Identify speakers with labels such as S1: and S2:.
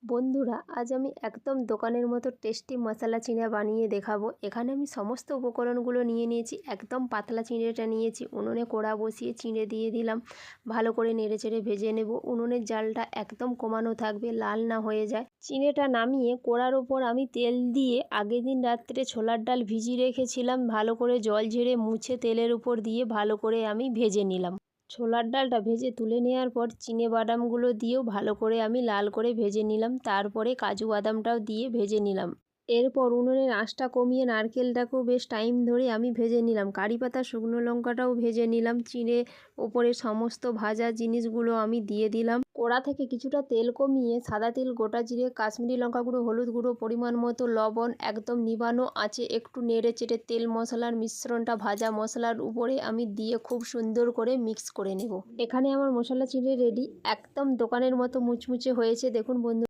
S1: বন্ধুরা, আজ আমি একদম দোকানের মতো টেস্টি মশলা চিঁড়া বানিয়ে দেখাবো। এখানে আমি সমস্ত উপকরণগুলো নিয়ে নিয়েছি। একদম পাতলা চিঁড়েটা নিয়েছি। উনুনে কড়া বসিয়ে চিঁড়ে দিয়ে দিলাম। ভালো করে নেড়েচেড়ে ভেজে নেব। উনুনের জালটা একদম কমানো থাকবে, লাল না হয়ে যায়। চিঁড়েটা নামিয়ে কড়ার ওপর আমি তেল দিয়ে আগের দিন রাত্রে ছোলার ডাল ভিজিয়ে রেখেছিলাম। ভালো করে জল ঝেড়ে মুছে তেলের উপর দিয়ে ভালো করে আমি ভেজে নিলাম। ছোলার ডালটা ভেজে তুলে নেওয়ার পর চিনে বাদামগুলো দিয়েও ভালো করে আমি লাল করে ভেজে নিলাম। তারপরে কাজু বাদামটাও দিয়ে ভেজে নিলাম। এরপর উনুনের আঁচটা কমিয়ে নারকেলটাকেও বেশ টাইম ধরে আমি ভেজে নিলাম। কারি পাতা, শুকনো লঙ্কাটাও ভেজে নিলাম। চিঁড়ে ওপরে সমস্ত ভাজা জিনিসগুলো আমি দিয়ে দিলাম। কড়া থেকে কিছুটা তেল কমিয়ে সাদা তেল, গোটা জিরে, কাশ্মীরি লঙ্কা গুঁড়ো, হলুদ গুঁড়ো, পরিমাণ মতো লবণ, একদম নিবানো আঁচে একটু নেড়ে চেড়ে তেল মশলার মিশ্রণটা ভাজা মশলার উপরে আমি দিয়ে খুব সুন্দর করে মিক্স করে নেব। এখানে আমার মশলা চিঁড়ে রেডি। একদম দোকানের মতো মুচমুচে হয়েছে। দেখুন বন্ধু।